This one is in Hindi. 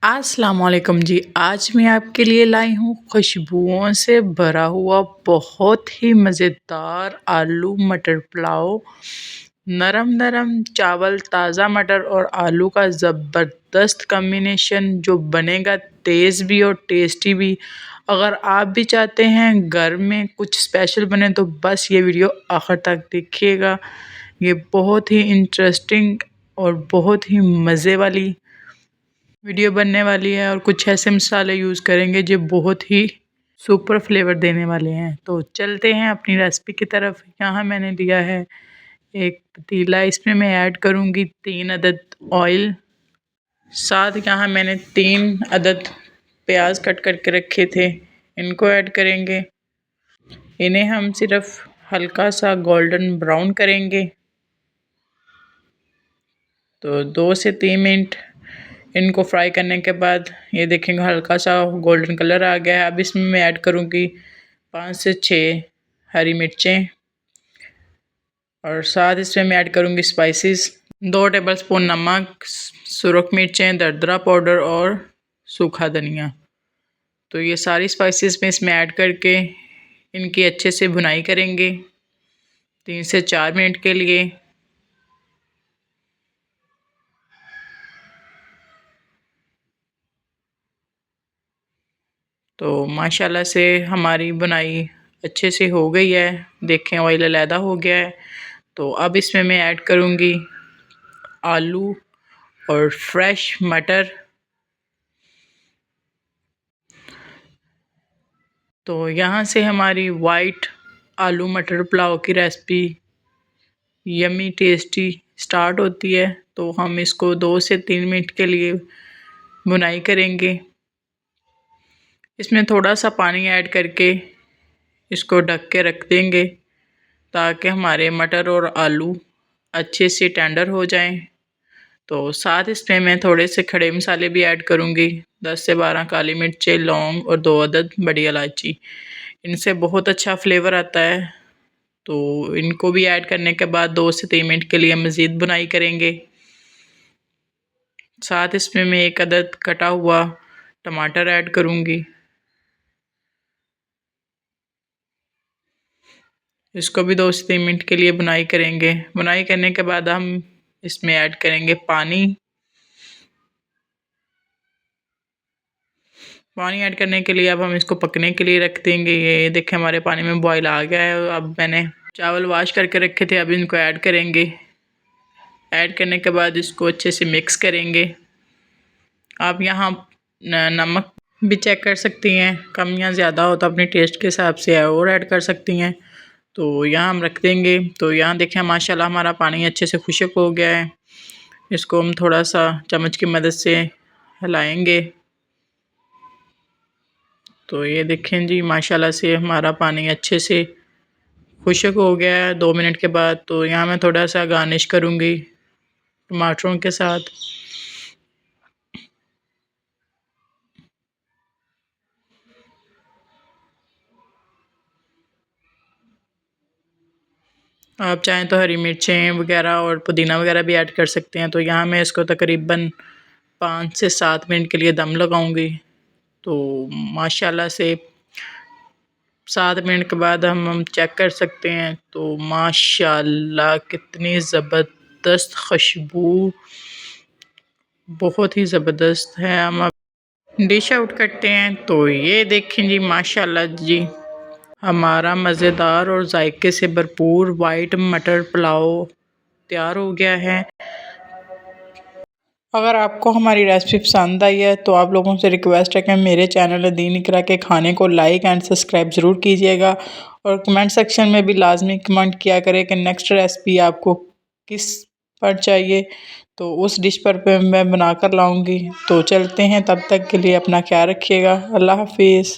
अस्सलाम वालेकुम जी। आज मैं आपके लिए लाई हूँ खुशबुओं से भरा हुआ बहुत ही मज़ेदार आलू मटर पुलाव। नरम नरम चावल, ताज़ा मटर और आलू का ज़बरदस्त कॉम्बिनेशन जो बनेगा तेज़ भी और टेस्टी भी। अगर आप भी चाहते हैं घर में कुछ स्पेशल बने तो बस ये वीडियो आखिर तक देखिएगा। ये बहुत ही इंटरेस्टिंग और बहुत ही मज़े वाली वीडियो बनने वाली है और कुछ ऐसे मसाले यूज़ करेंगे जो बहुत ही सुपर फ्लेवर देने वाले हैं। तो चलते हैं अपनी रेसिपी की तरफ। यहाँ मैंने लिया है एक पतीला, इसमें मैं ऐड करूँगी 3 अदद ऑयल। साथ यहाँ मैंने 3 अदद प्याज कट करके रखे थे, इनको ऐड करेंगे। इन्हें हम सिर्फ हल्का सा गोल्डन ब्राउन करेंगे। तो 2 से 3 मिनट इनको फ्राई करने के बाद ये देखेंगे हल्का सा गोल्डन कलर आ गया है। अब इसमें मैं ऐड करूँगी 5 से 6 हरी मिर्चें और साथ इसमें मैं ऐड करूँगी स्पाइसेस। 2 टेबलस्पून नमक, सुरख मिर्चें, दरदरा पाउडर और सूखा धनिया। तो ये सारी स्पाइसेस में इसमें ऐड करके इनकी अच्छे से भुनाई करेंगे 3 से 4 मिनट के लिए। तो माशाल्लाह से हमारी बुनाई अच्छे से हो गई है। देखें ऑयल अलहदा हो गया है। तो अब इसमें मैं ऐड करूँगी आलू और फ्रेश मटर। तो यहाँ से हमारी वाइट आलू मटर पुलाव की रेसिपी यमी टेस्टी स्टार्ट होती है। तो हम इसको 2 से 3 मिनट के लिए भुनाई करेंगे। इसमें थोड़ा सा पानी ऐड करके इसको ढक के रख देंगे ताकि हमारे मटर और आलू अच्छे से टेंडर हो जाएं। तो साथ इसमें मैं थोड़े से खड़े मसाले भी ऐड करूँगी। 10 से 12 काली मिर्चें, लौंग और 2 अदद बड़ी इलायची। इनसे बहुत अच्छा फ्लेवर आता है। तो इनको भी ऐड करने के बाद 2 से 3 मिनट के लिए मज़ीद भुनाई करेंगे। साथ इसमें मैं 1 अदद कटा हुआ टमाटर ऐड करूँगी। इसको भी 2 से 3 मिनट के लिए भुनाई करेंगे। भुनाई करने के बाद हम इसमें ऐड करेंगे पानी। पानी ऐड करने के लिए अब हम इसको पकने के लिए रख देंगे। ये देखें हमारे पानी में बॉयल आ गया है। अब मैंने चावल वॉश करके रखे थे, अब इनको ऐड करेंगे। ऐड करने के बाद इसको अच्छे से मिक्स करेंगे। आप यहाँ नमक भी चेक कर सकती हैं, कम या ज़्यादा हो तो अपने टेस्ट के हिसाब से और ऐड कर सकती हैं। तो यहाँ हम रख देंगे। तो यहाँ देखें माशाल्लाह हमारा पानी अच्छे से खुश्क हो गया है। इसको हम थोड़ा सा चम्मच की मदद से हिलाएंगे। तो ये देखें जी माशाल्लाह से हमारा पानी अच्छे से खुश्क हो गया है 2 मिनट के बाद। तो यहाँ मैं थोड़ा सा गार्निश करूँगी टमाटरों के साथ। आप चाहें तो हरी मिर्चें वगैरह और पुदीना वगैरह भी ऐड कर सकते हैं। तो यहाँ मैं इसको तकरीबन 5 से 7 मिनट के लिए दम लगाऊंगी। तो माशाल्लाह से 7 मिनट के बाद हम चेक कर सकते हैं। तो माशाल्लाह कितनी ज़बरदस्त खुशबू, बहुत ही ज़बरदस्त है। हम अब डिश आउट करते हैं। तो ये देखें जी माशाल्लाह जी हमारा मज़ेदार और जायके से भरपूर वाइट मटर पुलाव तैयार हो गया है। अगर आपको हमारी रेसिपी पसंद आई है तो आप लोगों से रिक्वेस्ट है कि मेरे चैनल दीन इकरा के खाने को लाइक एंड सब्सक्राइब ज़रूर कीजिएगा और कमेंट सेक्शन में भी लाजमी कमेंट किया करें कि नेक्स्ट रेसिपी आपको किस पर चाहिए। तो उस डिश पर मैं बनाकर लाऊंगी। तो चलते हैं, तब तक के लिए अपना ख्याल रखिएगा। अल्लाह हाफिज़।